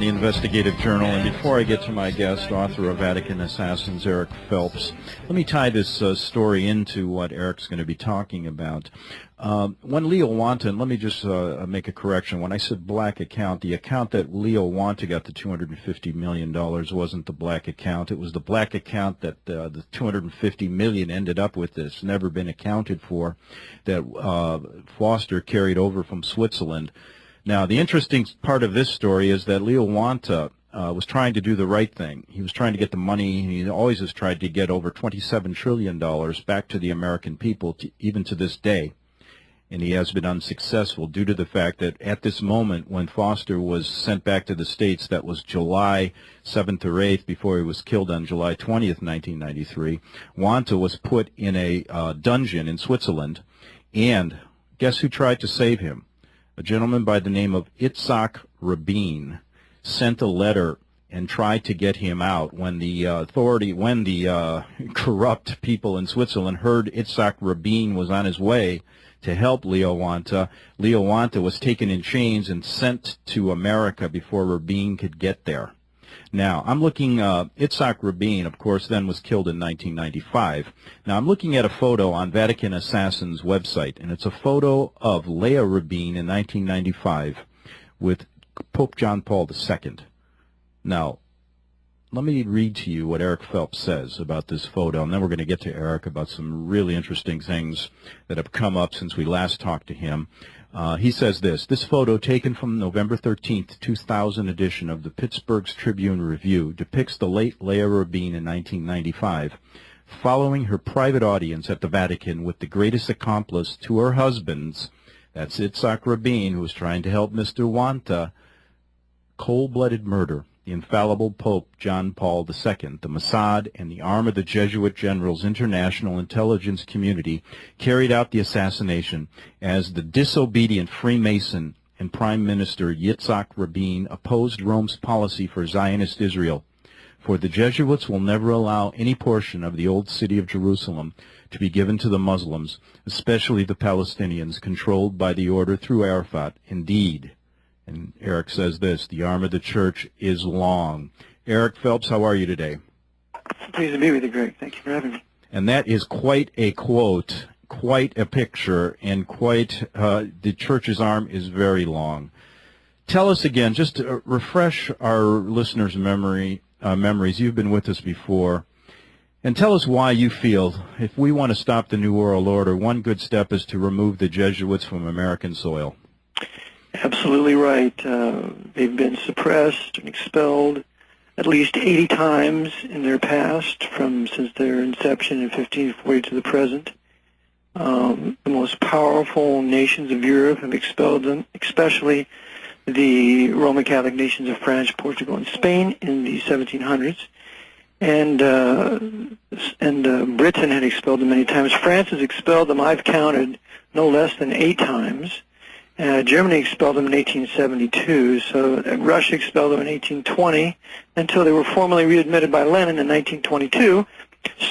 the Investigative Journal, and before I get to my guest, author of Vatican Assassins, Jon Phelps, let me tie this story into what Eric's going to be talking about. When Leo Wanta, let me just make a correction. When I said black account, the account that Leo Wanta got the $250 million wasn't the black account. It was the black account that the $250 million ended up with this, never been accounted for, that Foster carried over from Switzerland. Now, the interesting part of this story is that Leo Wanta was trying to do the right thing. He was trying to get the money. He always has tried to get over $27 trillion back to the American people, even to this day. And he has been unsuccessful due to the fact that at this moment when Foster was sent back to the States, that was July 7th or 8th, before he was killed on July 20th, 1993, Wanta was put in a dungeon in Switzerland. And guess who tried to save him? A gentleman by the name of Yitzhak Rabin sent a letter and tried to get him out. When the corrupt people in Switzerland heard Yitzhak Rabin was on his way to help Leo Wanta was taken in chains and sent to America before Rabin could get there. Now, I'm looking, Yitzhak Rabin, of course, then was killed in 1995. Now, I'm looking at a photo on Vatican Assassins' website, and it's a photo of Leah Rabin in 1995 with Pope Jon Paul II. Now, let me read to you what Eric Phelps says about this photo, and then we're going to get to Eric about some really interesting things that have come up since we last talked to him. He says this photo taken from November 13th, 2000 edition of the Pittsburgh Tribune Review depicts the late Leah Rabin in 1995 following her private audience at the Vatican with the greatest accomplice to her husband's, that's Yitzhak Rabin, who was trying to help Mr. Wanta, cold-blooded murder. The infallible Pope Jon Paul II, the Mossad, and the arm of the Jesuit general's international intelligence community carried out the assassination as the disobedient Freemason and Prime Minister Yitzhak Rabin opposed Rome's policy for Zionist Israel. For the Jesuits will never allow any portion of the old city of Jerusalem to be given to the Muslims, especially the Palestinians controlled by the order through Arafat. Indeed. And Eric says this, the arm of the church is long. Eric Phelps, how are you today? Pleased to be with you, Greg. Thank you for having me. And that is quite a quote, quite a picture, and quite, the church's arm is very long. Tell us again, just to refresh our listeners' memories. You've been with us before. And tell us why you feel, if we want to stop the New World Order, one good step is to remove the Jesuits from American soil. Absolutely right. They've been suppressed and expelled at least 80 times in their past, since their inception in 1540 to the present. The most powerful nations of Europe have expelled them, especially the Roman Catholic nations of France, Portugal, and Spain in the 1700s. And Britain had expelled them many times. France has expelled them, I've counted, no less than 8 times. Germany expelled them in 1872, so Russia expelled them in 1820 until they were formally readmitted by Lenin in 1922.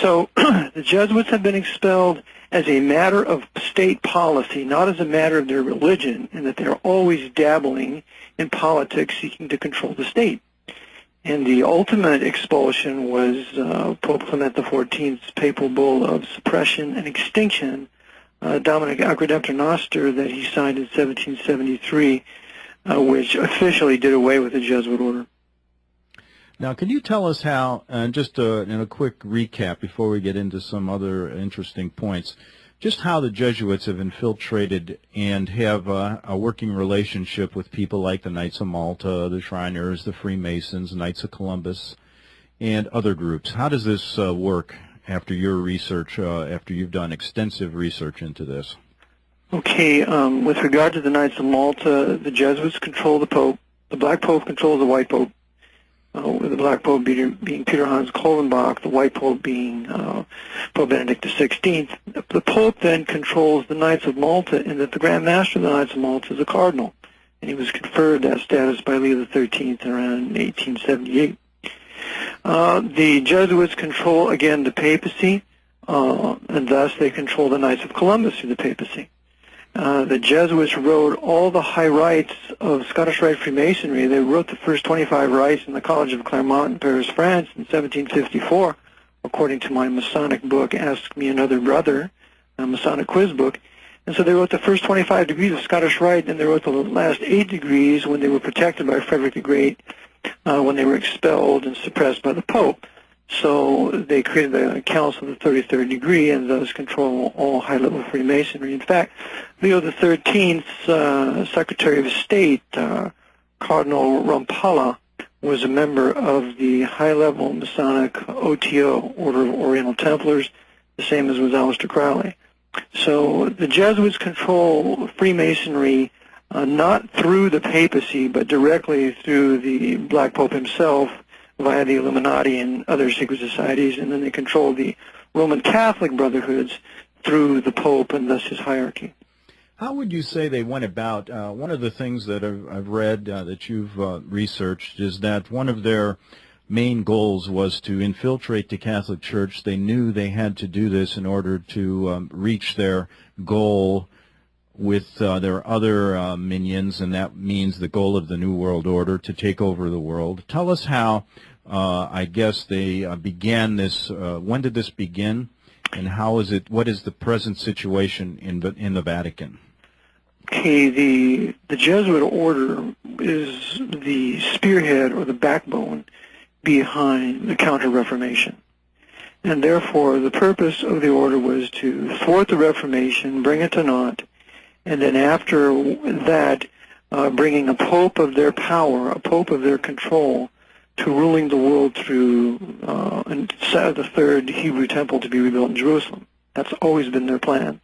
So the Jesuits have been expelled as a matter of state policy, not as a matter of their religion, and that they're always dabbling in politics seeking to control the state. And the ultimate expulsion was Pope Clement XIV's papal bull of suppression and extinction, Dominic Acredemptor Noster, that he signed in 1773, which officially did away with the Jesuit order. Now, can you tell us how, and just in a quick recap before we get into some other interesting points, just how the Jesuits have infiltrated and have a working relationship with people like the Knights of Malta, the Shriners, the Freemasons, Knights of Columbus, and other groups? How does this work after your research, after you've done extensive research into this? Okay, with regard to the Knights of Malta, the Jesuits control the Pope. The Black Pope controls the White Pope, with the Black Pope being Peter Hans Kolvenbach, the White Pope being Pope Benedict XVI. The Pope then controls the Knights of Malta, in that the Grand Master of the Knights of Malta is a cardinal, and he was conferred that status by Leo XIII around 1878. The Jesuits control, again, the papacy, and thus they control the Knights of Columbus through the papacy. The Jesuits wrote all the high rites of Scottish Rite Freemasonry. They wrote the first 25 rites in the College of Clermont in Paris, France in 1754, according to my Masonic book, Ask Me Another Brother, a Masonic quiz book. And so they wrote the first 25 degrees of Scottish Rite, and they wrote the last 8 degrees when they were protected by Frederick the Great, when they were expelled and suppressed by the Pope. So they created the Council of the 33rd Degree and thus control all high-level Freemasonry. In fact, Leo XIII's Secretary of State, Cardinal Rumpala, was a member of the high-level Masonic OTO, Order of Oriental Templars, the same as was Aleister Crowley. So the Jesuits control Freemasonry not through the papacy, but directly through the Black Pope himself via the Illuminati and other secret societies, and then they control the Roman Catholic brotherhoods through the Pope and thus his hierarchy. How would you say they went about? One of the things that I've read that you've researched is that one of their main goals was to infiltrate the Catholic Church. They knew they had to do this in order to reach their goal with their other minions, and that means the goal of the New World Order, to take over the world. Tell us how, I guess, they began this. When did this begin, and how is it? What is the present situation in the Vatican? Okay, the Jesuit order is the spearhead or the backbone behind the Counter-Reformation. And therefore, the purpose of the order was to thwart the Reformation, bring it to naught, and then after that, bringing a pope of their power, a pope of their control, to ruling the world through the third Hebrew temple to be rebuilt in Jerusalem. That's always been their plan.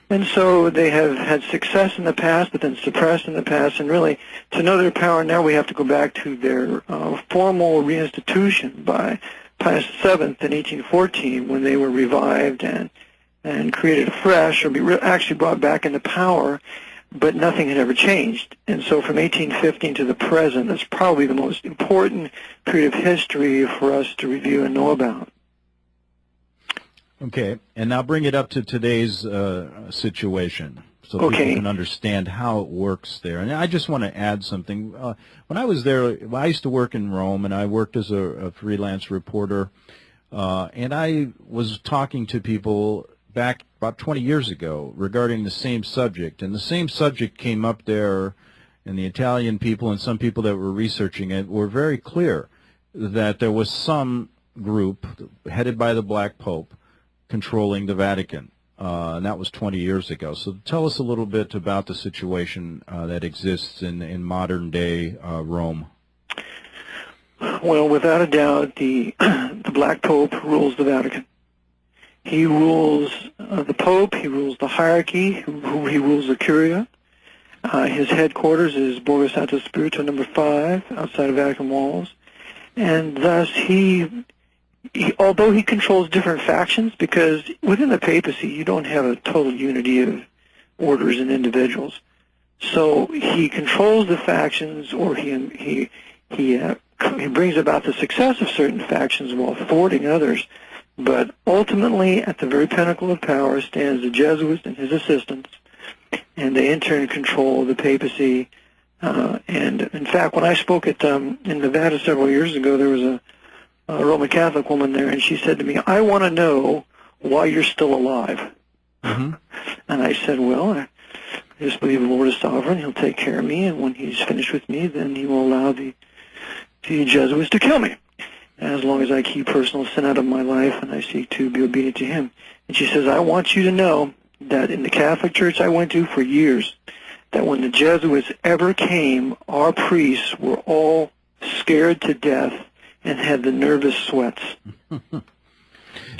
And so they have had success in the past, but then suppressed in the past. And really, to know their power now, we have to go back to their formal reinstitution by Pius VII in 1814, when they were revived and created afresh, or actually brought back into power, but nothing had ever changed. And so from 1815 to the present, that's probably the most important period of history for us to review and know about. Okay, and now bring it up to today's situation so people can understand how it works there. And I just want to add something. When I was there, I used to work in Rome, and I worked as a freelance reporter, and I was talking to people back about 20 years ago regarding the same subject, and the same subject came up there, and the Italian people and some people that were researching it were very clear that there was some group headed by the Black Pope controlling the Vatican, and that was 20 years ago. So tell us a little bit about the situation that exists in modern-day Rome. Well, without a doubt, the Black Pope rules the Vatican. He rules the Pope, he rules the hierarchy, he rules the Curia. His headquarters is Borgo Santo Spirito number 5, outside of Vatican walls. And thus although he controls different factions, because within the papacy you don't have a total unity of orders and individuals, so he controls the factions, or he brings about the success of certain factions while thwarting others. But ultimately, at the very pinnacle of power stands the Jesuits and his assistants, and they in turn control the papacy. And in fact, when I spoke in Nevada several years ago, there was a Roman Catholic woman there, and she said to me, "I want to know why you're still alive." Mm-hmm. And I said, "Well, I just believe the Lord is sovereign. He'll take care of me, and when he's finished with me, then he will allow the Jesuits to kill me, as long as I keep personal sin out of my life and I seek to be obedient to him." And she says, "I want you to know that in the Catholic Church I went to for years, that when the Jesuits ever came, our priests were all scared to death and had the nervous sweats."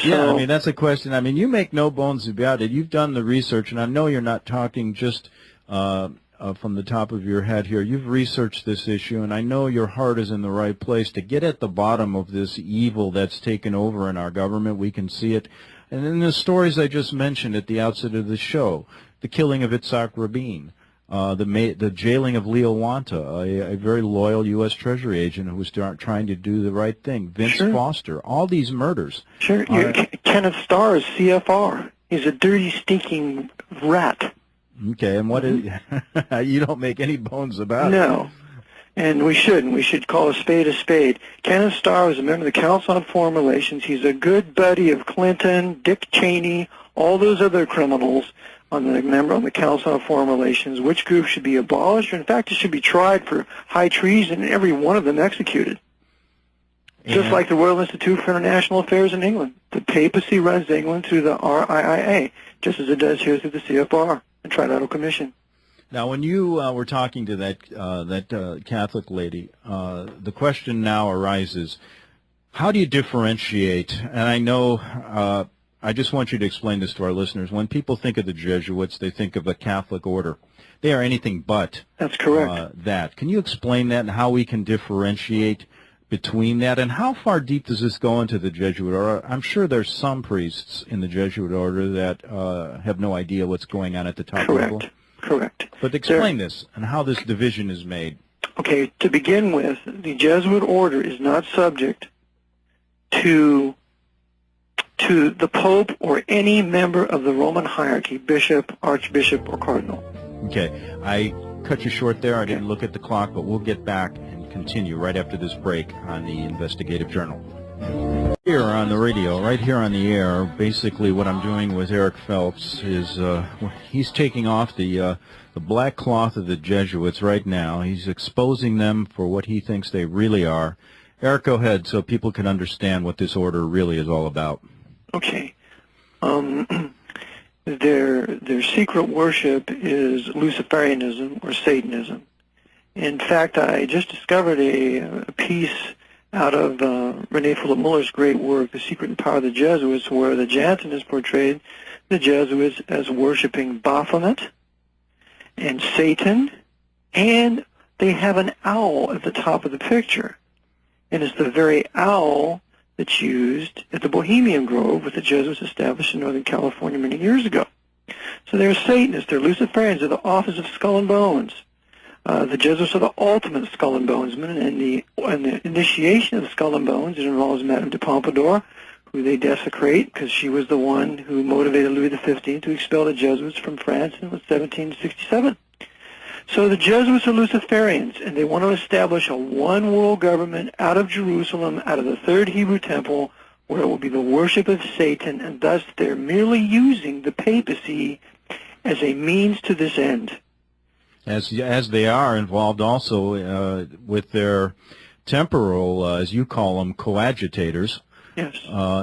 Yeah, I mean, that's a question. I mean, you make no bones about it. You've done the research, and I know you're not talking just from the top of your head here. You've researched this issue, and I know your heart is in the right place to get at the bottom of this evil that's taken over in our government. We can see it. And in the stories I just mentioned at the outset of the show, the killing of Yitzhak Rabin, the jailing of Leo Wanta, a very loyal U.S. Treasury agent who was trying to do the right thing, Vince Foster, all these murders. Kenneth Starr is CFR. He's a dirty, stinking rat. Okay, and what is you don't make any bones about it. No. And we shouldn't. We should call a spade a spade. Kenneth Starr was a member of the Council on Foreign Relations. He's a good buddy of Clinton, Dick Cheney, all those other criminals member on the Council on Foreign Relations. Which group should be abolished? Or in fact, it should be tried for high treason and every one of them executed. Just like the Royal Institute for International Affairs in England. The papacy runs England through the RIIA, just as it does here through the CFR and Trilateral Commission. Now, when you were talking to that Catholic lady, the question now arises: how do you differentiate? And I know, I just want you to explain this to our listeners. When people think of the Jesuits, they think of a Catholic order. They are anything but. That's correct. That. Can you explain that and how we can differentiate between that? And how far deep does this go into the Jesuit order? I'm sure there's some priests in the Jesuit order that have no idea what's going on at the top level. Correct. But explain this and how this division is made. Okay, to begin with, the Jesuit order is not subject to the Pope or any member of the Roman hierarchy, bishop, archbishop, or cardinal. Okay, I cut you short there. I didn't look at the clock, but we'll get back and continue right after this break on the Investigative Journal. Here on the radio, right here on the air, basically what I'm doing with Eric Phelps is he's taking off the black cloth of the Jesuits right now. He's exposing them for what he thinks they really are. Eric, go ahead so people can understand what this order really is all about. Okay. Their secret worship is Luciferianism or Satanism. In fact, I just discovered a piece out of René Philip Muller's great work, The Secret and Power of the Jesuits, where the Jansenists portrayed the Jesuits as worshiping Baphomet and Satan, and they have an owl at the top of the picture. And it's the very owl that's used at the Bohemian Grove, which the Jesuits established in Northern California many years ago. So they're Satanists, they're Luciferians, they're the Office of Skull and Bones. The Jesuits are the ultimate Skull and Bonesmen, and the initiation of Skull and Bones, it involves Madame de Pompadour, who they desecrate because she was the one who motivated Louis XV to expel the Jesuits from France in 1767. So the Jesuits are Luciferians, and they want to establish a one-world government out of Jerusalem, out of the Third Hebrew Temple, where it will be the worship of Satan, and thus they're merely using the papacy as a means to this end. As they are involved also with their temporal, as you call them, coadjutors. Yes.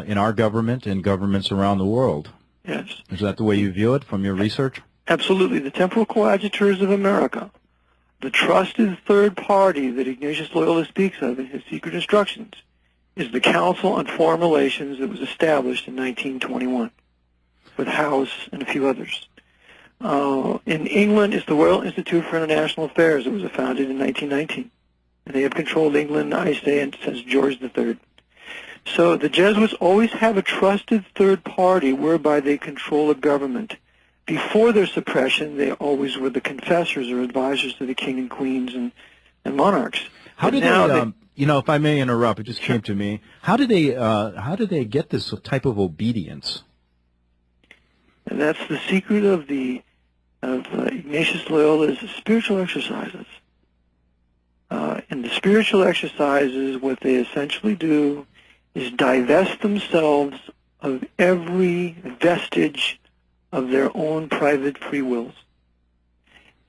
In our government and governments around the world. Yes. Is that the way you view it from your research? Absolutely. The temporal coadjutors of America, the trusted third party that Ignatius Loyola speaks of in his secret instructions, is the Council on Foreign Relations that was established in 1921 with House and a few others. In England, it's the Royal Institute for International Affairs that was founded in 1919. And they have controlled England, I say, since George III. So the Jesuits always have a trusted third party whereby they control a government. Before their suppression, they always were the confessors or advisors to the king and queens and monarchs. How did they, you know, if I may interrupt, it just came to me. How did they get this type of obedience? And that's the secret of Ignatius Loyola's spiritual exercises. In the spiritual exercises, what they essentially do is divest themselves of every vestige of their own private free wills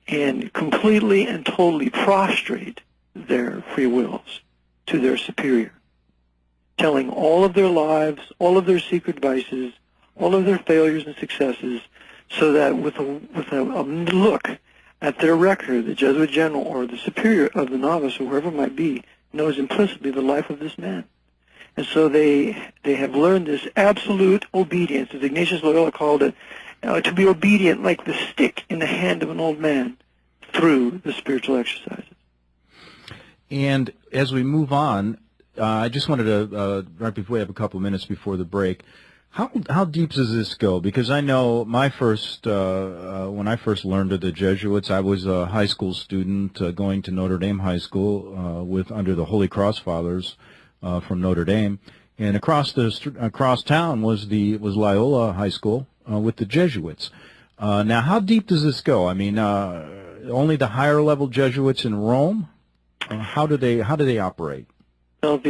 and completely and totally prostrate their free wills to their superior, telling all of their lives, all of their secret vices, all of their failures and successes, so that with a look at their record, the Jesuit general or the superior of the novice or whoever it might be knows implicitly the life of this man. And so they have learned this absolute obedience, as Ignatius Loyola called it, to be obedient like the stick in the hand of an old man through the spiritual exercises. And as we move on, I just wanted to, right before we have a couple of minutes before the break, how deep does this go? Because I know my first, when I first learned of the Jesuits, I was a high school student going to Notre Dame High School under the Holy Cross Fathers from Notre Dame, and across town was Loyola High School with the Jesuits. Now, how deep does this go? I mean, only the higher level Jesuits in Rome? How do they operate? Now,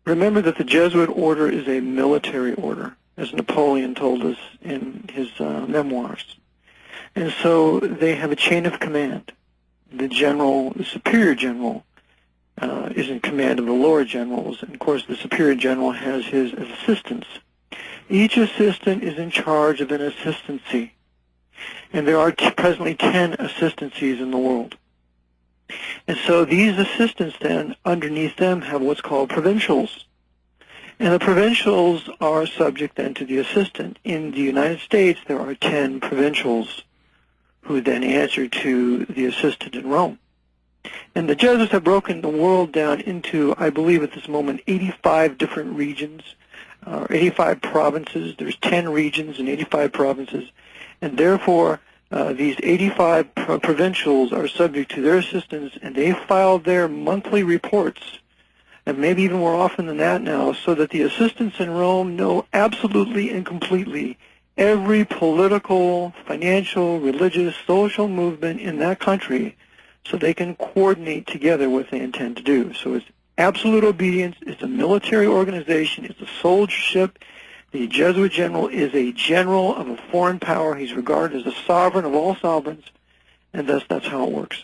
remember that the Jesuit order is a military order, as Napoleon told us in his memoirs. And so they have a chain of command. The superior general, is in command of the lower generals. And, of course, the superior general has his assistants. Each assistant is in charge of an assistancy. And there are presently 10 assistancies in the world. And so these assistants then, underneath them, have what's called provincials. And the provincials are subject then to the assistant. In the United States, there are 10 provincials who then answer to the assistant in Rome. And the Jesuits have broken the world down into, I believe at this moment, 85 different regions, 85 provinces. There's 10 regions and 85 provinces. And therefore, these 85 provincials are subject to their assistants, and they file their monthly reports, and maybe even more often than that now, so that the assistants in Rome know absolutely and completely every political, financial, religious, social movement in that country, so they can coordinate together what they intend to do. So it's absolute obedience. It's a military organization. It's a soldiership. The Jesuit general is a general of a foreign power. He's regarded as a sovereign of all sovereigns, and that's how it works.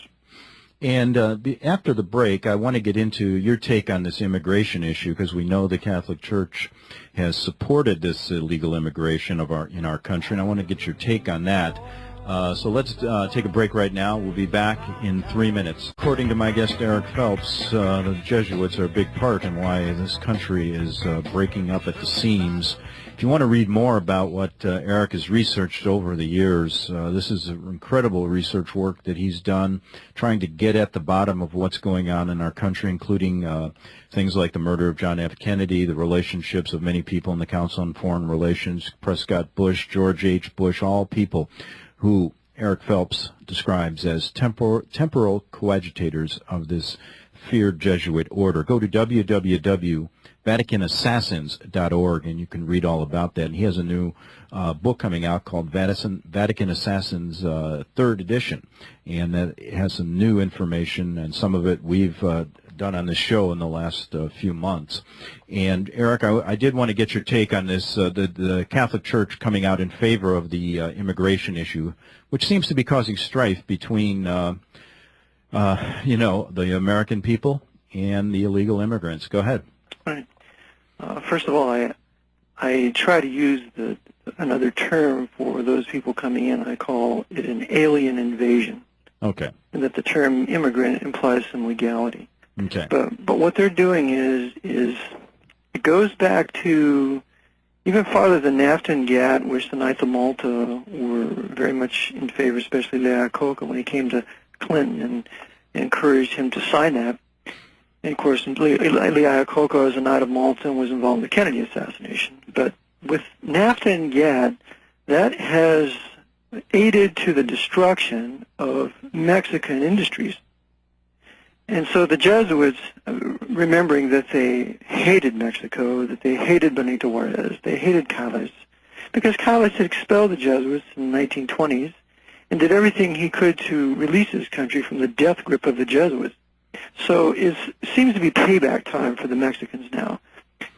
And after the break, I want to get into your take on this immigration issue, because we know the Catholic Church has supported this illegal immigration in our country, and I want to get your take on that. So let's take a break right now. We'll be back in 3 minutes. According to my guest, Eric Phelps, the Jesuits are a big part in why this country is breaking up at the seams. If you want to read more about what Eric has researched over the years, this is incredible research work that he's done, trying to get at the bottom of what's going on in our country, including things like the murder of John F. Kennedy, the relationships of many people in the Council on Foreign Relations, Prescott Bush, George H. Bush, all people who Eric Phelps describes as temporal coadjutors of this feared Jesuit order. Go to www.vaticanassassins.org and you can read all about that. And he has a new book coming out called Vatican Assassins, 3rd edition, and that has some new information, and some of it we've done on this show in the last few months. And Eric, I did want to get your take on this, the Catholic Church coming out in favor of the immigration issue, which seems to be causing strife between, the American people and the illegal immigrants. Go ahead. Right. First of all, I try to use another term for those people coming in. I call it an alien invasion. Okay. And that the term immigrant implies some legality. Okay. But what they're doing is it goes back to even farther than NAFTA and GATT, which the Knights of Malta were very much in favor, especially Leo Iacocca when he came to Clinton and encouraged him to sign that. And of course, Leo Iacocca as a Knight of Malta was involved in the Kennedy assassination. But with NAFTA and GATT, that has aided to the destruction of Mexican industries. And so the Jesuits, remembering that they hated Mexico, that they hated Benito Juarez, they hated Calles, because Calles had expelled the Jesuits in the 1920s and did everything he could to release his country from the death grip of the Jesuits. So it seems to be payback time for the Mexicans now.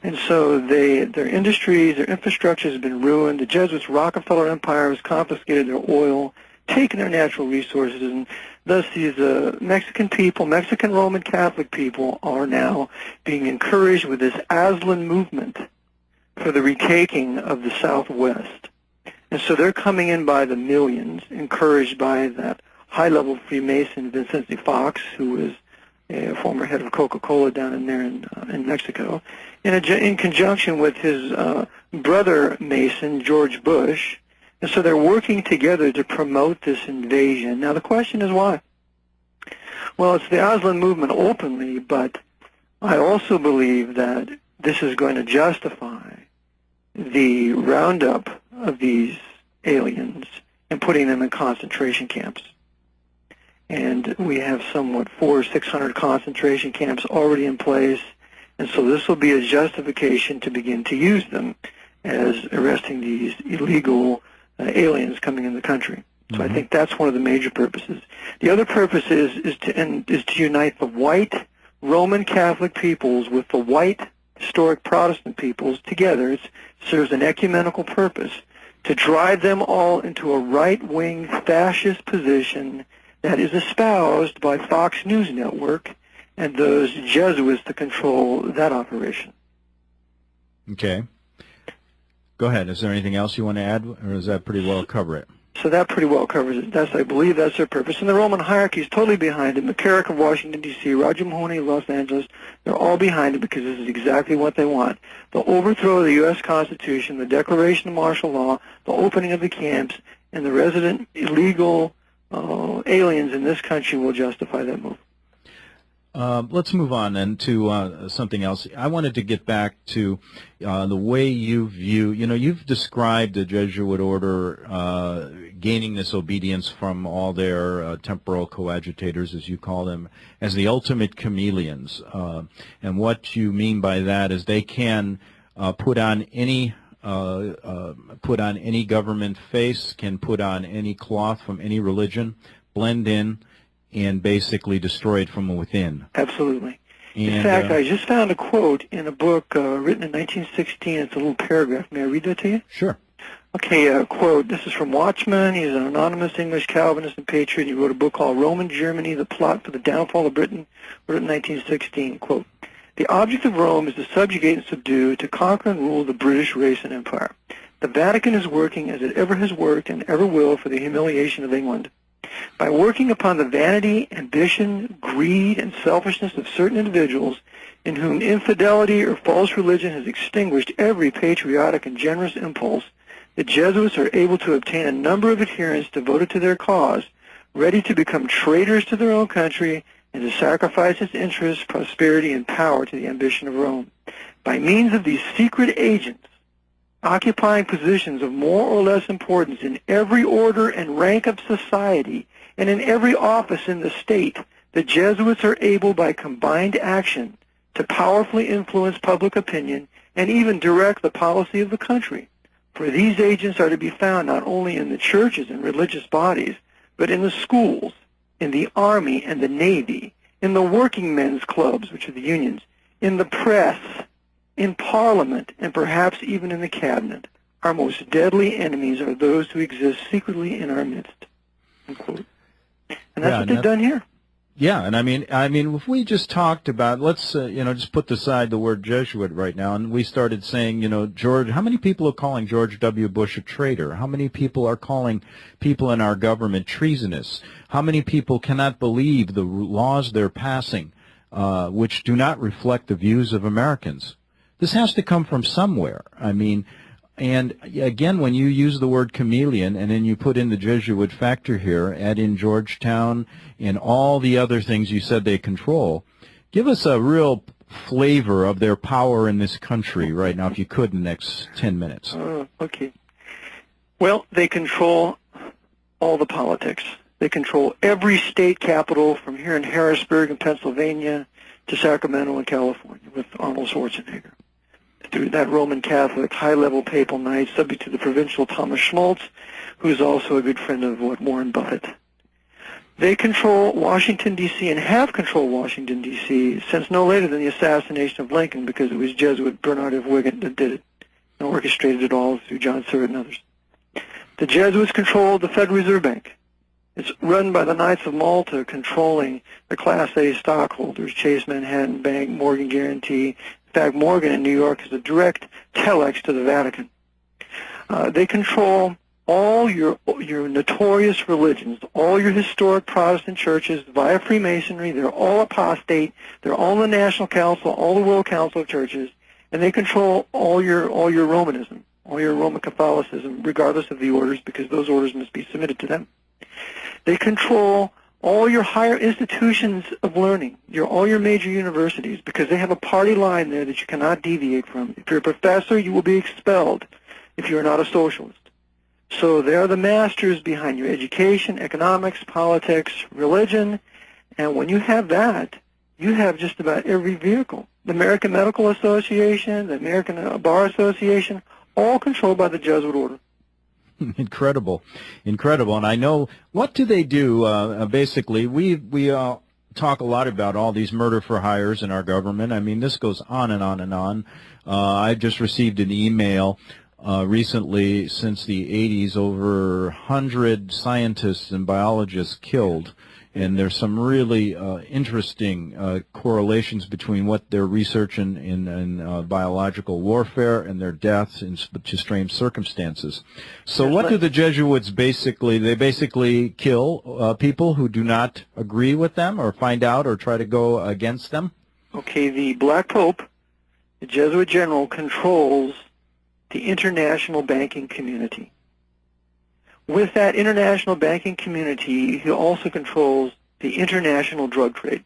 And so their industries, their infrastructure has been ruined. The Jesuits' Rockefeller Empire has confiscated their oil, taken their natural resources, and thus these Mexican people, Mexican Roman Catholic people, are now being encouraged with this Aslan movement for the retaking of the Southwest. And so they're coming in by the millions, encouraged by that high-level Freemason Vicente Fox, who was a former head of Coca-Cola down in there in Mexico, in conjunction with his brother Mason, George Bush. And so they're working together to promote this invasion. Now the question is why? Well, it's the Aslan movement openly, but I also believe that this is going to justify the roundup of these aliens and putting them in concentration camps. And we have somewhat 400 or 600 concentration camps already in place, and so this will be a justification to begin to use them as arresting these illegal aliens coming in the country. So I think that's one of the major purposes. The other purpose is to unite the white Roman Catholic peoples with the white historic Protestant peoples together. It serves an ecumenical purpose to drive them all into a right-wing fascist position that is espoused by Fox News Network and those Jesuits to control that operation. Okay. Go ahead. Is there anything else you want to add, or does that pretty well cover it? So that pretty well covers it. I believe that's their purpose. And the Roman hierarchy is totally behind it. McCarrick of Washington, D.C., Roger Mahoney of Los Angeles, they're all behind it because this is exactly what they want. The overthrow of the U.S. Constitution, the declaration of martial law, the opening of the camps, and the resident illegal aliens in this country will justify that move. Let's move on then to something else. I wanted to get back to the way you view, you've described the Jesuit order gaining this obedience from all their temporal coadjutors, as you call them, as the ultimate chameleons. And what you mean by that is they can put on any government face, can put on any cloth from any religion, blend in, and basically destroy it from within. Absolutely. And, in fact, I just found a quote in a book written in 1916. It's a little paragraph. May I read that to you? Sure. Okay, quote. This is from Watchman. He's an anonymous English Calvinist and patriot. He wrote a book called Roman Germany, The Plot for the Downfall of Britain, wrote in 1916. Quote, the object of Rome is to subjugate and subdue, to conquer and rule the British race and empire. The Vatican is working as it ever has worked and ever will for the humiliation of England. By working upon the vanity, ambition, greed, and selfishness of certain individuals in whom infidelity or false religion has extinguished every patriotic and generous impulse, the Jesuits are able to obtain a number of adherents devoted to their cause, ready to become traitors to their own country and to sacrifice its interests, prosperity, and power to the ambition of Rome. By means of these secret agents, occupying positions of more or less importance in every order and rank of society and in every office in the state, the Jesuits are able by combined action to powerfully influence public opinion and even direct the policy of the country. For these agents are to be found not only in the churches and religious bodies, but in the schools, in the army and the navy, in the working men's clubs, which are the unions, in the press, in Parliament, and perhaps even in the Cabinet. Our most deadly enemies are those who exist secretly in our midst. Unquote. And that's what they've done here. Yeah, and I mean, if we just talked about, let's, just put aside the word Jesuit right now, and we started saying, George, how many people are calling George W. Bush a traitor? How many people are calling people in our government treasonous? How many people cannot believe the laws they're passing, which do not reflect the views of Americans? This has to come from somewhere. I mean, and again, when you use the word chameleon and then you put in the Jesuit factor here, add in Georgetown and all the other things you said they control, give us a real flavor of their power in this country right now, if you could, in the next 10 minutes. Okay. Well, they control all the politics. They control every state capital from here in Harrisburg in Pennsylvania to Sacramento in California with Arnold Schwarzenegger. Through that Roman Catholic high-level papal knight, subject to the provincial Thomas Schmaltz, who is also a good friend of Warren Buffett. They control Washington, D.C., and have controlled Washington, D.C. since no later than the assassination of Lincoln, because it was Jesuit Bernard of Wigan that did it and orchestrated it all through John Surratt and others. The Jesuits control the Federal Reserve Bank. It's run by the Knights of Malta, controlling the Class A stockholders, Chase Manhattan Bank, Morgan Guarantee. In fact, Morgan in New York is a direct telex to the Vatican. They control all your notorious religions, all your historic Protestant churches via Freemasonry. They're all apostate. They're all in the National Council, all the World Council of Churches, and they control all your Romanism, all your Roman Catholicism, regardless of the orders, because those orders must be submitted to them. They control all your higher institutions of learning, all your major universities, because they have a party line there that you cannot deviate from. If you're a professor, you will be expelled if you're not a socialist. So they're the masters behind your education, economics, politics, religion, and when you have that, you have just about every vehicle. The American Medical Association, the American Bar Association, all controlled by the Jesuit order. Incredible, incredible. And I know, what do they do? Basically, we talk a lot about all these murder for hires in our government. I mean, this goes on and on and on. I just received an email recently, since the 80s, over 100 scientists and biologists killed. And there's some really interesting correlations between what they're researching in biological warfare and their deaths in strange circumstances. So what do the Jesuits basically, they basically kill people who do not agree with them or find out or try to go against them? Okay, the Black Pope, the Jesuit general, controls the international banking community. With that international banking community, he also controls the international drug trade.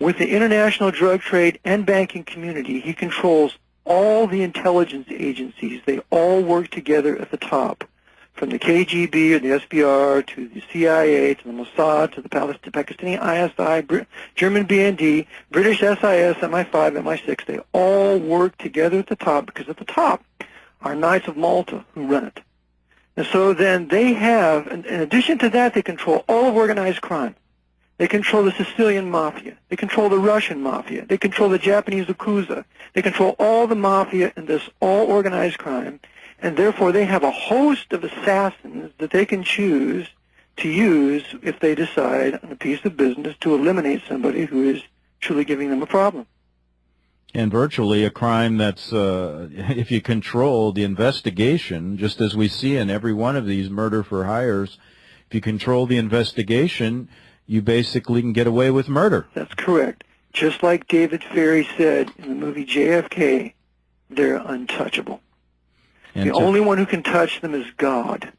With the international drug trade and banking community, he controls all the intelligence agencies. They all work together at the top, from the KGB or the SBR to the CIA to the Mossad to the Pakistani ISI, German BND, British SIS, MI5, MI6. They all work together at the top, because at the top are Knights of Malta who run it. And so then they have, in addition to that, they control all of organized crime. They control the Sicilian mafia. They control the Russian mafia. They control the Japanese Yakuza. They control all the mafia and this all organized crime. And therefore they have a host of assassins that they can choose to use if they decide on a piece of business to eliminate somebody who is truly giving them a problem. And virtually a crime that's, if you control the investigation, just as we see in every one of these murder for hires, if you control the investigation, you basically can get away with murder. That's correct. Just like David Ferrie said in the movie JFK, they're untouchable. And the only one who can touch them is God.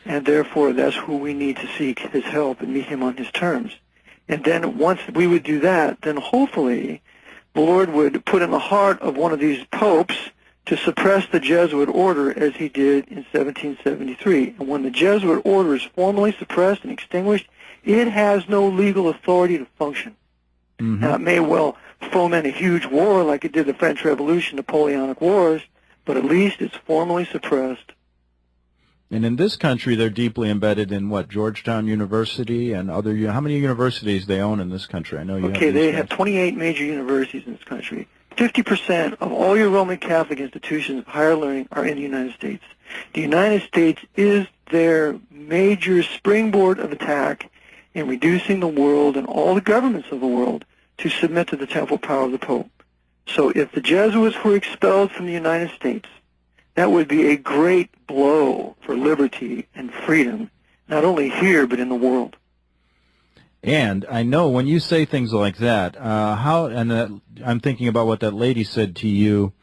And therefore, that's who we need to seek his help and meet him on his terms. And then once we would do that, then hopefully the Lord would put in the heart of one of these popes to suppress the Jesuit order as he did in 1773. And when the Jesuit order is formally suppressed and extinguished, it has no legal authority to function. Mm-hmm. Now, it may well foment a huge war like it did the French Revolution, Napoleonic Wars, but at least it's formally suppressed. And in this country, they're deeply embedded in what, Georgetown University and other. How many universities they own in this country? I know you. Okay, they have 28 major universities in this country. 50% of all your Roman Catholic institutions of higher learning are in the United States. The United States is their major springboard of attack in reducing the world and all the governments of the world to submit to the temporal power of the Pope. So if the Jesuits were expelled from the United States, that would be a great blow for liberty and freedom, not only here, but in the world. And I know when you say things like that, I'm thinking about what that lady said to you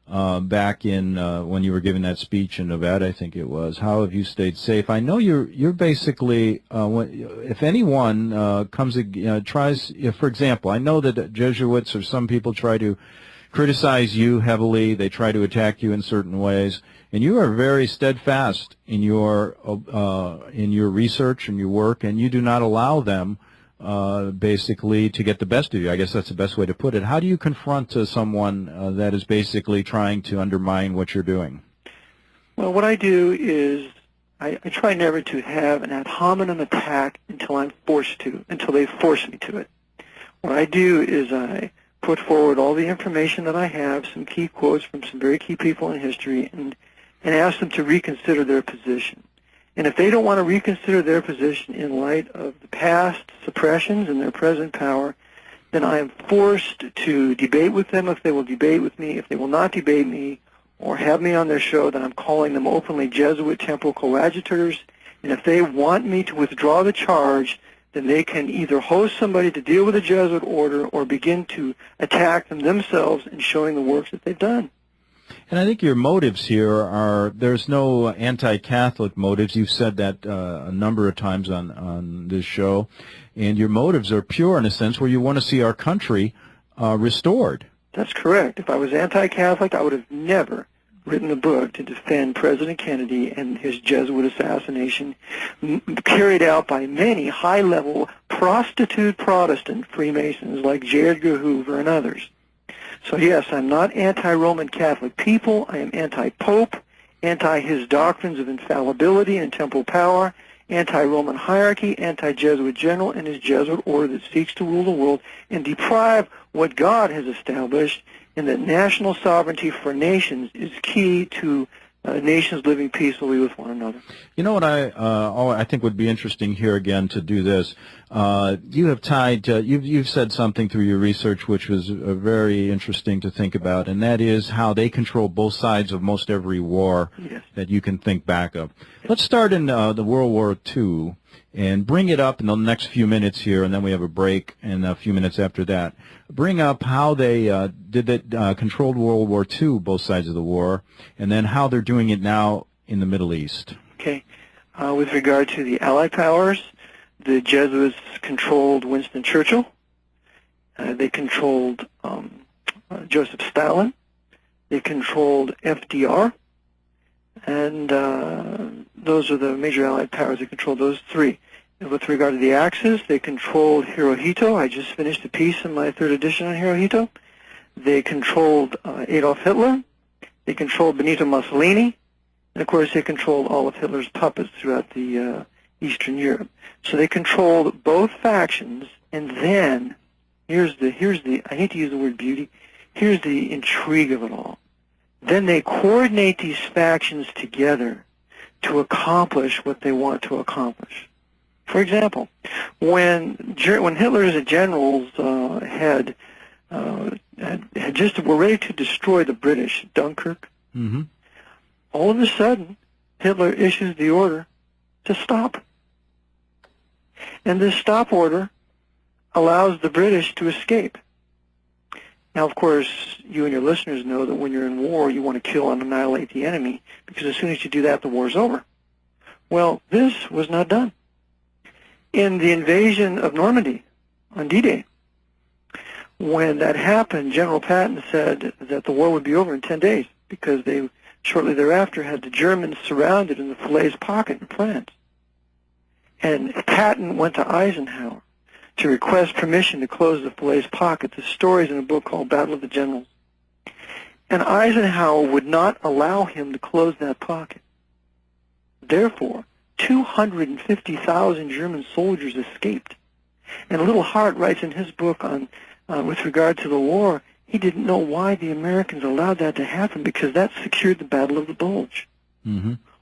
back in when you were giving that speech in Nevada, I think it was. How have you stayed safe? I know you're basically, if anyone tries, for example, I know that Jesuits or some people try to criticize you heavily. They try to attack you in certain ways, and you are very steadfast in your research and your work, and you do not allow them basically to get the best of you. I guess that's the best way to put it. How do you confront someone that is basically trying to undermine what you're doing? Well, what I do is I try never to have an ad hominem attack until they force me to it. What I do is I put forward all the information that I have, some key quotes from some very key people in history, and ask them to reconsider their position. And if they don't want to reconsider their position in light of the past suppressions and their present power, then I am forced to debate with them if they will debate with me. If they will not debate me or have me on their show, then I'm calling them openly Jesuit temporal coadjutors. And if they want me to withdraw the charge, then they can either host somebody to deal with the Jesuit order or begin to attack them themselves in showing the works that they've done. And I think your motives here there's no anti-Catholic motives. You've said that a number of times on this show. And your motives are pure in a sense where you want to see our country restored. That's correct. If I was anti-Catholic, I would have never written a book to defend President Kennedy and his Jesuit assassination carried out by many high-level prostitute Protestant Freemasons like J. Edgar Hoover and others. So yes, I'm not anti-Roman Catholic people. I am anti-Pope, anti-his doctrines of infallibility and temporal power, anti-Roman hierarchy, anti-Jesuit general, and his Jesuit order that seeks to rule the world and deprive what God has established, and that national sovereignty for nations is key to nations living peacefully with one another. You know what I think would be interesting here again to do this. You have tied. You've said something through your research which was very interesting to think about, and that is how they control both sides of most every war that you can think back of. Let's start in the World War II and bring it up in the next few minutes here, and then we have a break and a few minutes after that. Bring up how they controlled World War II, both sides of the war, and then how they're doing it now in the Middle East. Okay. With regard to the Allied powers, the Jesuits controlled Winston Churchill. They controlled Joseph Stalin. They controlled FDR. And those are the major Allied powers that controlled those three. And with regard to the Axis, they controlled Hirohito. I just finished a piece in my third edition on Hirohito. They controlled Adolf Hitler. They controlled Benito Mussolini. And, of course, they controlled all of Hitler's puppets throughout the Eastern Europe. So they controlled both factions, and then here's the I hate to use the word beauty, here's the intrigue of it all. Then they coordinate these factions together to accomplish what they want to accomplish. For example, when Hitler's generals had were ready to destroy the British at Dunkirk, all of a sudden Hitler issues the order to stop. And this stop order allows the British to escape. Now, of course, you and your listeners know that when you're in war, you want to kill and annihilate the enemy, because as soon as you do that, the war's over. Well, this was not done. In the invasion of Normandy on D-Day, when that happened, General Patton said that the war would be over in 10 days, because they shortly thereafter had the Germans surrounded in the Falaise Pocket in France. And Patton went to Eisenhower to request permission to close the Falaise Pocket. The story's in a book called Battle of the Generals. And Eisenhower would not allow him to close that pocket. Therefore, 250,000 German soldiers escaped. And Little Hart writes in his book on with regard to the war, he didn't know why the Americans allowed that to happen, because that secured the Battle of the Bulge.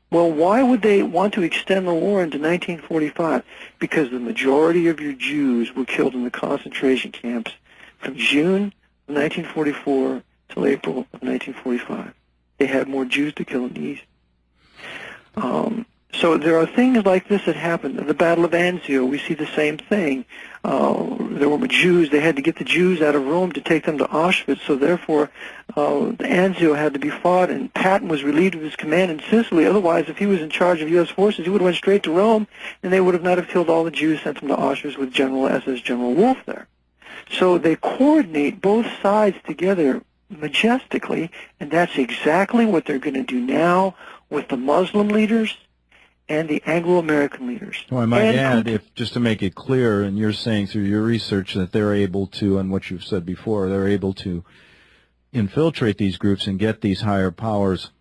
Well, why would they want to extend the war into 1945? Because the majority of your Jews were killed in the concentration camps from June of 1944 till April of 1945. They had more Jews to kill in the East. So there are things like this that happened. In the Battle of Anzio, we see the same thing. There were Jews. They had to get the Jews out of Rome to take them to Auschwitz, so therefore Anzio had to be fought, and Patton was relieved of his command in Sicily. Otherwise, if he was in charge of U.S. forces, he would have went straight to Rome, and they would have not have killed all the Jews, sent them to Auschwitz with General SS General Wolfe there. So they coordinate both sides together majestically, and that's exactly what they're going to do now with the Muslim leaders and the Anglo-American leaders. Well, I might add, just to make it clear, and you're saying through your research that they're able to, and what you've said before, they're able to infiltrate these groups and get these higher powers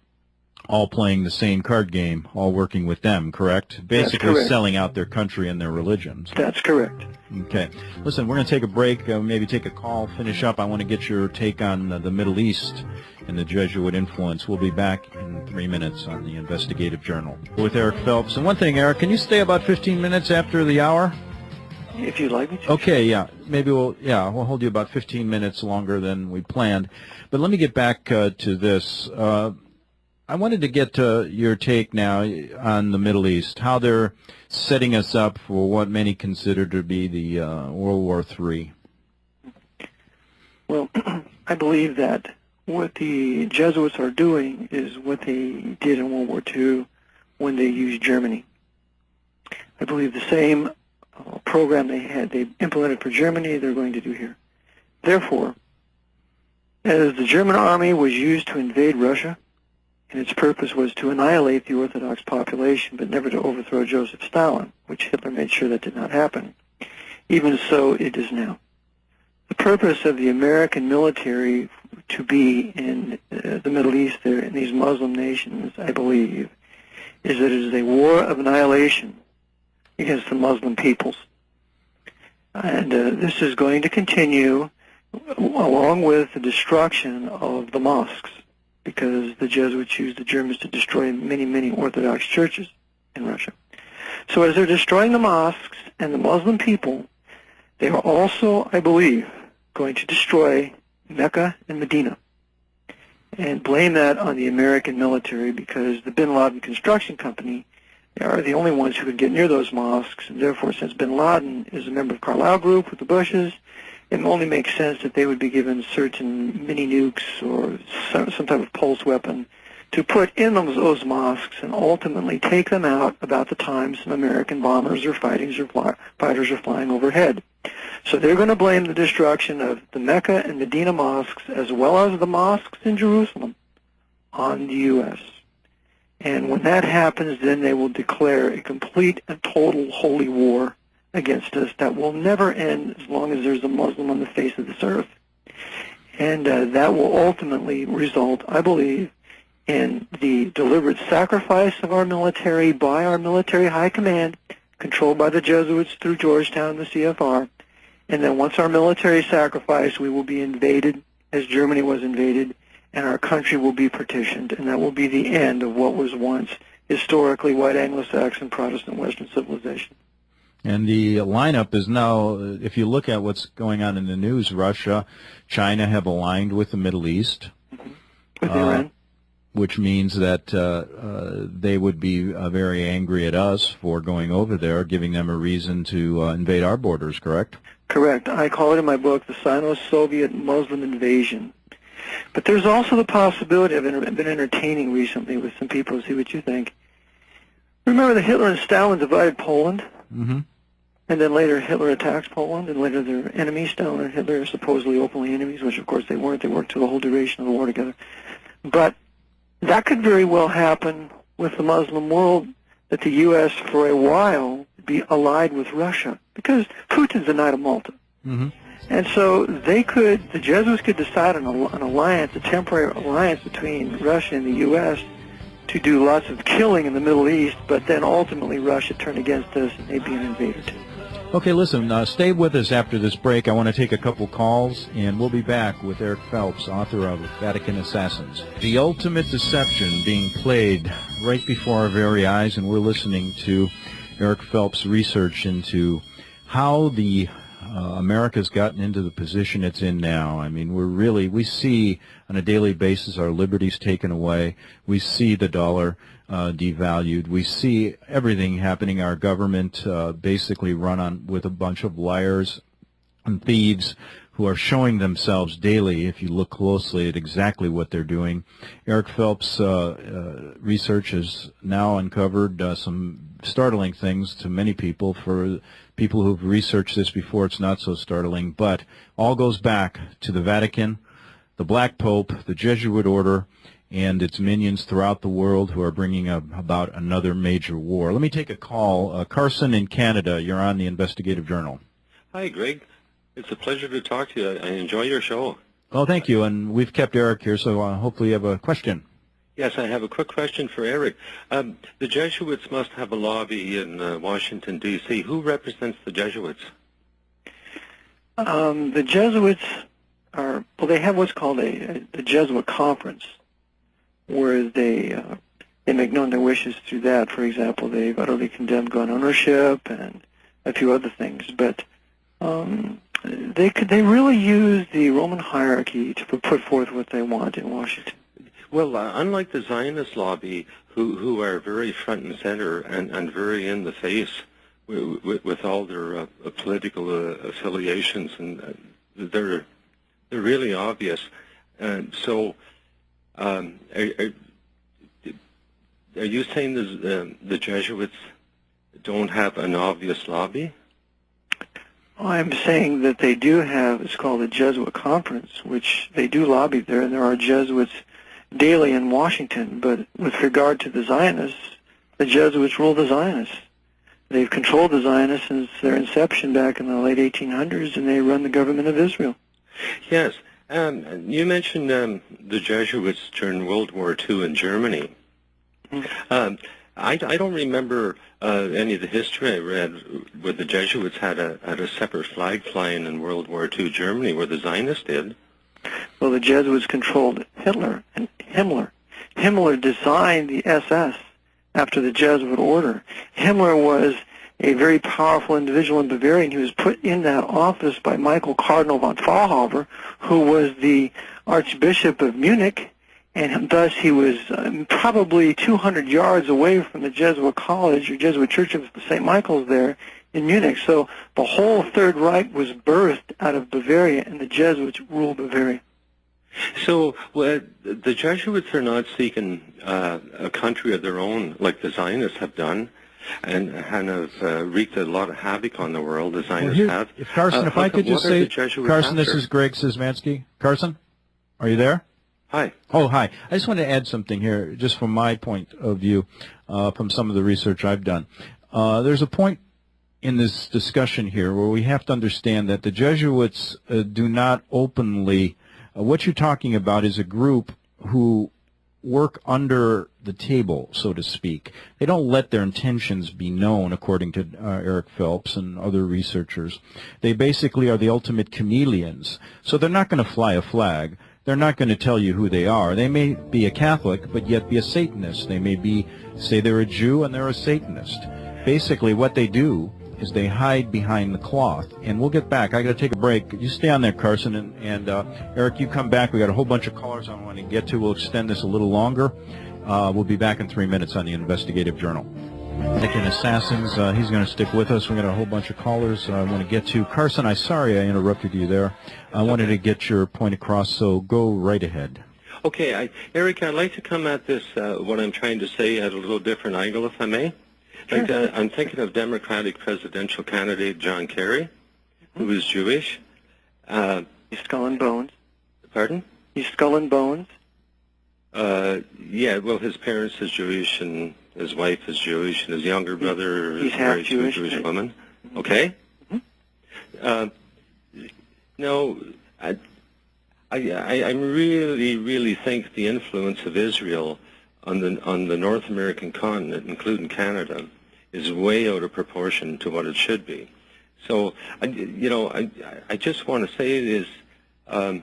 all playing the same card game, all working with them, correct? Basically correct. Selling out their country and their religions. That's correct. Okay. Listen, we're going to take a break, maybe take a call, finish up. I want to get your take on the Middle East and the Jesuit influence. We'll be back in 3 minutes on the Investigative Journal with Eric Phelps. And one thing, Eric, can you stay about 15 minutes after the hour? If you'd like me to. Okay, yeah. Maybe we'll hold you about 15 minutes longer than we planned. But let me get back to this. I wanted to get your take now on the Middle East, how they're setting us up for what many consider to be the World War III. Well, I believe that what the Jesuits are doing is what they did in World War II when they used Germany. I believe the same program they implemented for Germany, they're going to do here. Therefore, as the German army was used to invade Russia, and its purpose was to annihilate the Orthodox population, but never to overthrow Joseph Stalin, which Hitler made sure that did not happen. Even so, it is now. The purpose of the American military to be in the Middle East there, in these Muslim nations, I believe, is that it is a war of annihilation against the Muslim peoples. And this is going to continue along with the destruction of the mosques, because the Jesuits used the Germans to destroy many, many Orthodox churches in Russia. So as they're destroying the mosques and the Muslim people, they are also, I believe, going to destroy Mecca and Medina and blame that on the American military, because the Bin Laden construction company are the only ones who could get near those mosques, and therefore, since Bin Laden is a member of Carlyle Group with the Bushes, it only makes sense that they would be given certain mini nukes or some type of pulse weapon to put in those mosques and ultimately take them out about the time some American bombers or fighters are flying overhead. So they're going to blame the destruction of the Mecca and Medina mosques as well as the mosques in Jerusalem on the U.S. And when that happens, then they will declare a complete and total holy war against us that will never end as long as there's a Muslim on the face of this earth. And that will ultimately result, I believe, in the deliberate sacrifice of our military by our military high command, controlled by the Jesuits through Georgetown and the CFR. And then once our military sacrifice, we will be invaded as Germany was invaded, and our country will be partitioned, and that will be the end of what was once historically white Anglo-Saxon Protestant Western civilization. And the lineup is now, if you look at what's going on in the news, Russia, China have aligned with the Middle East. With Iran. Which means that they would be very angry at us for going over there, giving them a reason to invade our borders, correct? Correct. I call it in my book the Sino-Soviet Muslim invasion. But there's also the possibility, I've been entertaining recently with some people to see what you think. Remember that Hitler and Stalin divided Poland? Mm-hmm. And then later Hitler attacks Poland, and later their enemies, Stalin and Hitler, are supposedly openly enemies, which of course they weren't. They worked through the whole duration of the war together. But that could very well happen with the Muslim world, that the U.S. for a while be allied with Russia, because Putin's the Knight of Malta. Mm-hmm. And so the Jesuits could decide on an alliance, a temporary alliance between Russia and the U.S. to do lots of killing in the Middle East, but then ultimately Russia turn against us and they'd be an invader too. Okay, listen, stay with us after this break. I want to take a couple calls, and we'll be back with Eric Phelps, author of Vatican Assassins. The ultimate deception being played right before our very eyes, and we're listening to Eric Phelps' research into how the America's gotten into the position it's in now. I mean, we see on a daily basis our liberties taken away. We see the dollar devalued. We see everything happening. Our government basically run on with a bunch of liars and thieves who are showing themselves daily, if you look closely at exactly what they're doing. Eric Phelps' research has now uncovered some startling things to many people. For people who've researched this before, it's not so startling, but all goes back to the Vatican, the Black Pope, the Jesuit order, and its minions throughout the world who are bringing about another major war. Let me take a call. Carson in Canada, you're on the Investigative Journal. Hi, Greg. It's a pleasure to talk to you. I enjoy your show. Oh, thank you. And we've kept Eric here, so hopefully you have a question. Yes, I have a quick question for Eric. The Jesuits must have a lobby in Washington, D.C. Who represents the Jesuits? The Jesuits they have what's called a Jesuit conference, where they make known their wishes through that. For example, they've utterly condemned gun ownership and a few other things. But they really use the Roman hierarchy to put forth what they want in Washington. Well, unlike the Zionist lobby, who are very front and center and very in the face with all their political affiliations, and they're really obvious. So, are you saying the Jesuits don't have an obvious lobby? I'm saying that they do have, it's called the Jesuit Conference, which they do lobby there, and there are Jesuits daily in Washington. But with regard to the Zionists, the Jesuits rule the Zionists. They've controlled the Zionists since their inception back in the late 1800s, and they run the government of Israel. Yes, You mentioned the Jesuits during World War II in Germany. I don't remember any of the history I read where the Jesuits had a separate flag flying in World War II Germany, where the Zionists did. Well, the Jesuits controlled Hitler and Himmler. Himmler designed the SS after the Jesuit order. Himmler was a very powerful individual in Bavaria, and he was put in that office by Michael Cardinal von Faulhaber, who was the Archbishop of Munich, and thus he was probably 200 yards away from the Jesuit college or Jesuit Church of St. Michael's there in Munich. So the whole Third Reich was birthed out of Bavaria, and the Jesuits ruled Bavaria. So the Jesuits are not seeking a country of their own like the Zionists have done, and have wreaked a lot of havoc on the world, the Zionists have. Carson, if I could just say, Carson, this is Greg Szymanski. Carson, are you there? Hi. Oh, hi. I just want to add something here, just from my point of view, from some of the research I've done. There's a point in this discussion here where we have to understand that the Jesuits do not openly, what you're talking about is a group who work under the table, so to speak. They don't let their intentions be known, according to Eric Phelps and other researchers. They basically are the ultimate chameleons. So they're not going to fly a flag. They're not going to tell you who they are. They may be a Catholic, but yet be a Satanist. They may say they're a Jew and they're a Satanist. Basically, what they do is they hide behind the cloth. And we'll get back. I got to take a break. You stay on there, Carson, and Eric, you come back. We got a whole bunch of callers I want to get to. We'll extend this a little longer. We'll be back in 3 minutes on the Investigative Journal. Vatican Assassins, he's going to stick with us. We got a whole bunch of callers I want to get to. Carson, I'm sorry I interrupted you there. I wanted to get your point across, so go right ahead. Okay, Eric, I'd like to come at this, what I'm trying to say, at a little different angle, if I may. Sure. Like, I'm thinking of Democratic presidential candidate John Kerry, who is Jewish. He's Skull and Bones. Pardon? He's Skull and Bones. Yeah, well, his parents is Jewish, and his wife is Jewish, and his younger brother is married to a Jewish woman. Okay? No, I really think the influence of Israel on the North American continent, including Canada, is way out of proportion to what it should be. So, I just want to say is, do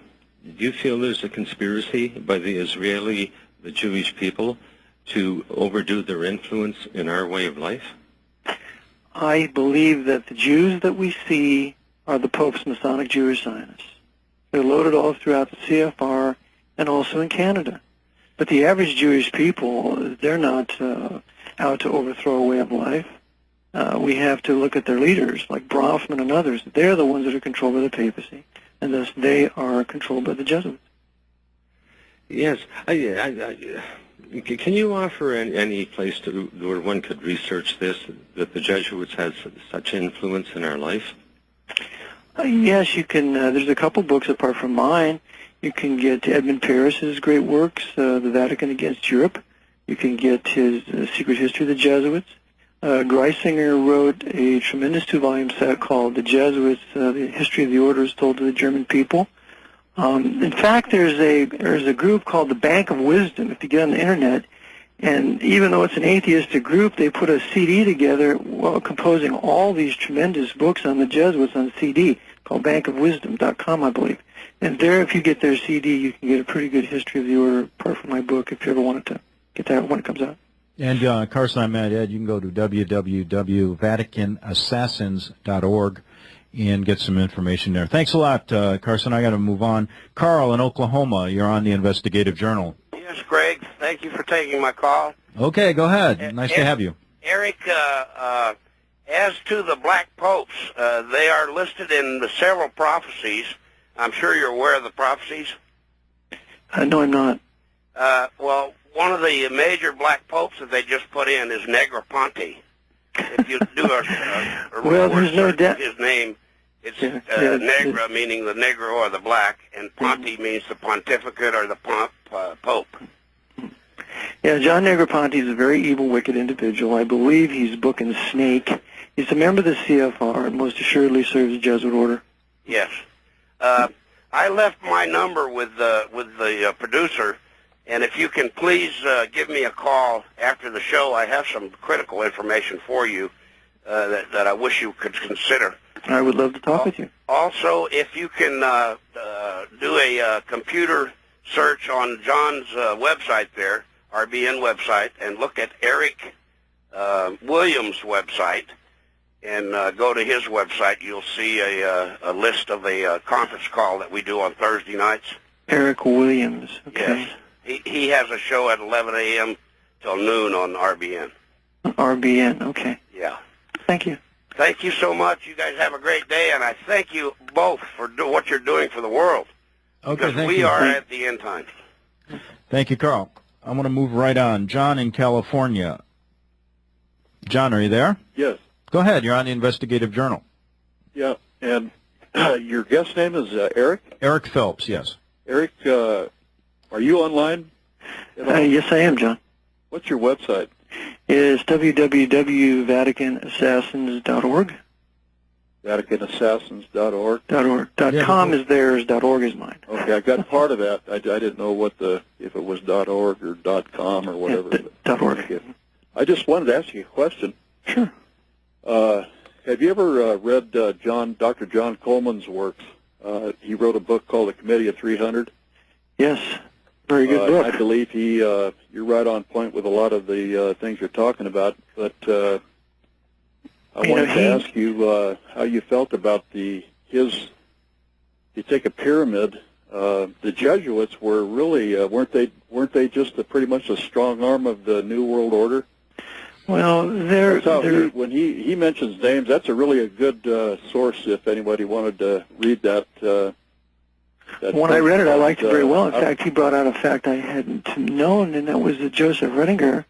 you feel there's a conspiracy by the Jewish people, to overdo their influence in our way of life? I believe that the Jews that we see are the Pope's Masonic Jewish Zionists. They're loaded all throughout the CFR and also in Canada. But the average Jewish people, they're not out to overthrow a way of life. We have to look at their leaders, like Bronfman and others. They're the ones that are controlled by the papacy, and thus they are controlled by the Jesuits. Yes. Can you offer any place where one could research this, that the Jesuits had such influence in our life? Yes, you can. There's a couple books apart from mine. You can get Edmund Paris's great works, The Vatican Against Europe. You can get his Secret History of the Jesuits. Greisinger wrote a tremendous 2-volume set called The Jesuits, The History of the Orders Told to the German People. In fact, there's a group called the Bank of Wisdom, if you get on the Internet, and even though it's an atheistic group, they put a CD together composing all these tremendous books on the Jesuits on CD called bankofwisdom.com, I believe. And there, if you get their CD, you can get a pretty good history of the order, apart from my book, if you ever wanted to get that when it comes out. And Carson, I'm at Ed. You can go to www.vaticanassassins.org and get some information there. Thanks a lot, Carson. I got to move on. Carl in Oklahoma, you're on the Investigative Journal. Yes, Greg. Thank you for taking my call. Okay, go ahead. Nice to have you. Eric, as to the black popes, they are listed in the several prophecies. I'm sure you're aware of the prophecies. No, I'm not. Well, one of the major black popes that they just put in is Negroponte. If you do a well, there's no doubt. His name, it's Negra, meaning the Negro or the black, and Ponte means the pontificate or the Pope. Yeah, John Negroponte is a very evil, wicked individual. I believe he's booking Snake. He's a member of the CFR and most assuredly serves the Jesuit order. Yes. I left my number with the producer, and if you can please give me a call after the show, I have some critical information for you that I wish you could consider. I would love to talk with you. Also, if you can do a computer search on John's website there, RBN website, and look at Eric Williams' website, and go to his website, you'll see a list of a conference call that we do on Thursday nights. Eric Williams. Okay. Yes. He has a show at 11 a.m. till noon on RBN. RBN, okay. Yeah. Thank you. Thank you so much. You guys have a great day, and I thank you both for what you're doing for the world. Okay, because thank we you. are at the end times. Thank you, Carl. I'm going to move right on. John in California. John, are you there? Yes. Go ahead. You're on the Investigative Journal. Yeah, and your guest name is Eric? Eric Phelps, yes. Eric, are you online at all? Yes, I am, John. What's your website? It is www.vaticanassassins.org. VaticanAssassins.org. .com is theirs, .org is mine. Okay, I got part of that. I didn't know if it was .org or .com or whatever. Yeah, .org. Okay. I just wanted to ask you a question. Sure. Have you ever read Dr. John Coleman's works? He wrote a book called The Committee of 300. Yes, very good book. I believe you're right on point with a lot of the things you're talking about, but I wanted to ask you how you felt about you take a pyramid. The Jesuits were really weren't they just pretty much a strong arm of the New World Order? Well, when he mentions names, that's really a good source if anybody wanted to read that. When I read it, I liked it very well. In fact, he brought out a fact I hadn't known, and that was that Joseph Redinger,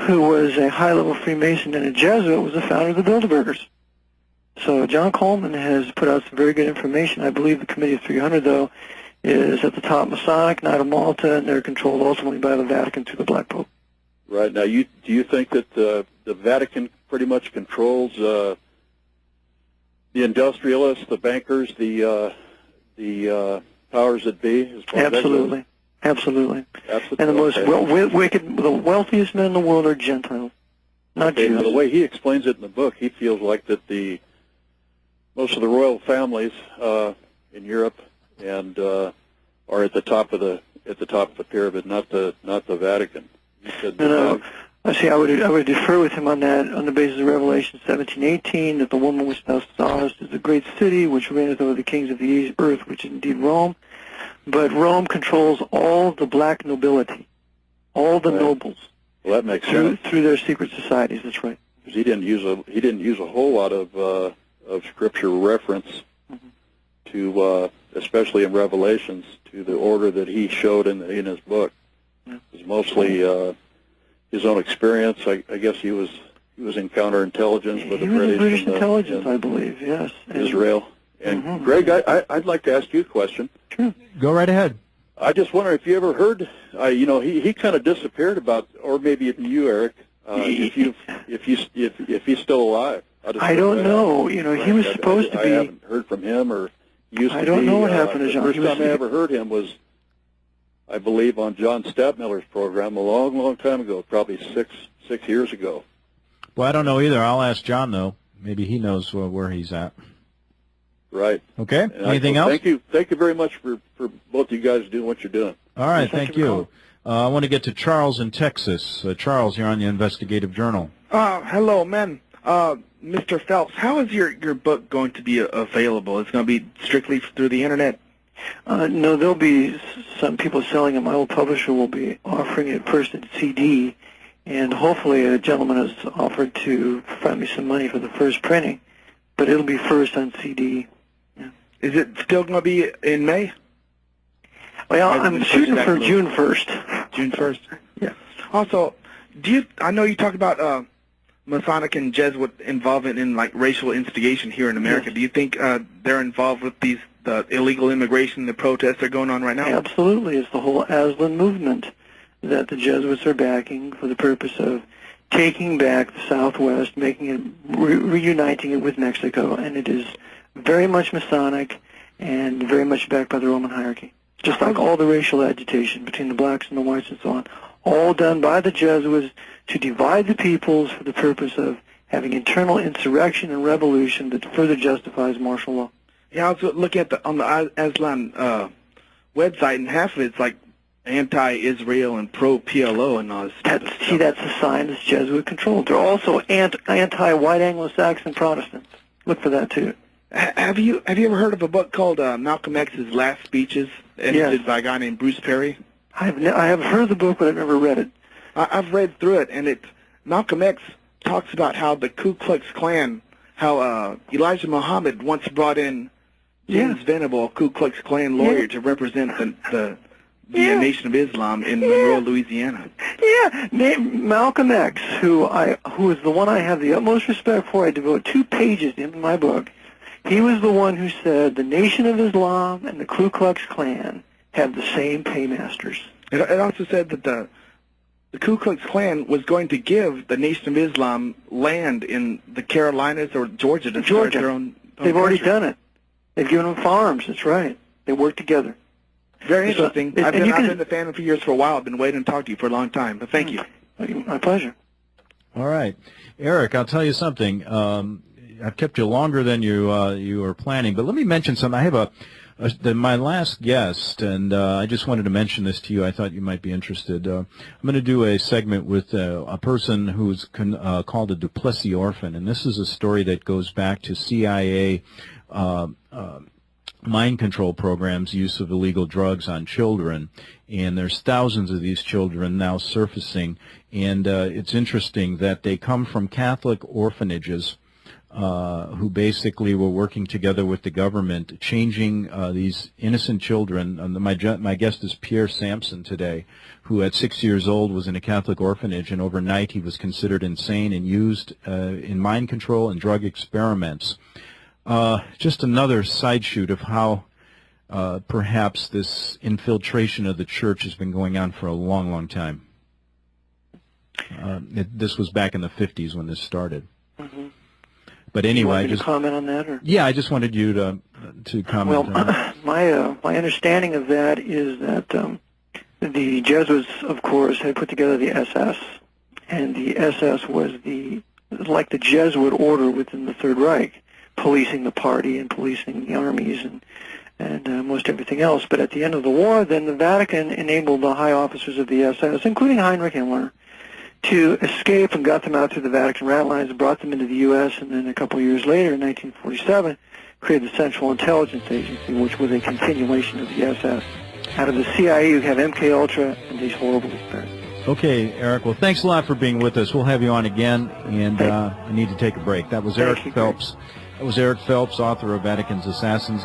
who was a high-level Freemason and a Jesuit, was the founder of the Bilderbergers. So John Coleman has put out some very good information. I believe the Committee of 300, though, is at the top Masonic, Knight of Malta, and they're controlled ultimately by the Vatican through the Black Pope. Right. Now, do you think that the Vatican pretty much controls the industrialists, the bankers, the powers that be? Absolutely. Absolutely. And the most the wealthiest men in the world are Gentiles, not Jews. Now, the way he explains it in the book, he feels like that most of the royal families in Europe and are at the top of the pyramid, not the Vatican. No. I would defer with him on that on the basis of Revelation 17:18, that the woman which thou sawest is a great city which reigneth over the kings of the earth, which is indeed Rome. But Rome controls all the black nobility, all the nobles. Well, that makes sense through their secret societies. That's right. Because he didn't use a whole lot of scripture reference to, especially in Revelations, to the order that he showed in his book. It was mostly his own experience. I guess he was in counterintelligence with the British intelligence, I believe. Yes. Israel. And Greg, I'd like to ask you a question. Sure. Go right ahead. I just wonder if you ever heard. He kind of disappeared or maybe even you, Eric. If he's still alive. I don't know. He was supposed to be. I haven't heard from him or used to be. I don't know what happened to John. The first time I ever heard him was, I believe, on John Stadtmiller's program a long, long time ago, probably six years ago. Well, I don't know either. I'll ask John, though. Maybe he knows where he's at. Right. Okay. Anything else? Thank you very much for both you guys doing what you're doing. All right. Thank you. I want to get to Charles in Texas. Charles, you're on the Investigative Journal. Hello, man. Mr. Phelps, how is your book going to be available? It's going to be strictly through the Internet? No, there'll be some people selling it. My old publisher will be offering it first in CD, and hopefully a gentleman has offered to fund me some money for the first printing, but it'll be first on CD. Yeah. Is it still going to be in May? Well, I'm shooting for June 1st. June 1st? Yeah. Also, I know you talked about Masonic and Jesuit involvement in racial instigation here in America. Yes. Do you think they're involved with the illegal immigration, the protests that are going on right now? Absolutely. It's the whole Aslan movement that the Jesuits are backing for the purpose of taking back the Southwest, making it, reuniting it with Mexico, and it is very much Masonic, and very much backed by the Roman hierarchy. Just like all the racial agitation between the blacks and the whites and so on, all done by the Jesuits to divide the peoples for the purpose of having internal insurrection and revolution that further justifies martial law. Yeah, I was looking at on the Aslan website, and half of it's like anti-Israel and pro-PLO and all this. That's a sign that's Jesuit controlled. They're also anti-white Anglo-Saxon Protestants. Look for that too. Have you ever heard of a book called Malcolm X's Last Speeches, edited by a guy named Bruce Perry? I have heard of the book, but I've never read it. I've read through it, and Malcolm X talks about how the Ku Klux Klan, how Elijah Muhammad once brought in James Venable, a Ku Klux Klan lawyer, to represent the Nation of Islam in Monroe, Louisiana. Yeah, Malcolm X, who is the one I have the utmost respect for. I devote 2 pages to him in my book. He was the one who said the Nation of Islam and the Ku Klux Klan have the same paymasters. It also said that the Ku Klux Klan was going to give the Nation of Islam land in the Carolinas or Georgia to start their own They've already country. done it. They've given them farms. That's right. They work together. Very interesting. I've been a fan of you years for a while. I've been waiting to talk to you for a long time. But thank you. My pleasure. All right. Eric, I'll tell you something. I've kept you longer than you were planning, but let me mention something. I have my last guest, and I just wanted to mention this to you. I thought you might be interested. I'm going to do a segment with a person who's called a Duplessis orphan, and this is a story that goes back to CIA mind control programs, use of illegal drugs on children, and there's thousands of these children now surfacing, and it's interesting that they come from Catholic orphanages who basically were working together with the government, changing these innocent children. My guest is Pierre Sampson today, who at 6 years old was in a Catholic orphanage, and overnight he was considered insane and used in mind control and drug experiments. Just another side shoot of how perhaps this infiltration of the church has been going on for a long, long time. This was back in the 50s when this started. Mm-hmm. But anyway, you want me to comment on that, or? Yeah, I just wanted you to comment on that. My understanding of that is that the Jesuits, of course, had put together the SS, and the SS was like the Jesuit order within the Third Reich, policing the party and policing the armies and most everything else. But at the end of the war, then the Vatican enabled the high officers of the SS, including Heinrich Himmler, to escape, and got them out through the Vatican rat lines and brought them into the U.S., and then a couple of years later, in 1947, created the Central Intelligence Agency, which was a continuation of the SS. Out of the CIA, you have MK Ultra and these horrible experiments. Okay, Eric. Well, thanks a lot for being with us. We'll have you on again, and I need to take a break. That was Eric Phelps. That was Eric Phelps, author of Vatican's Assassins.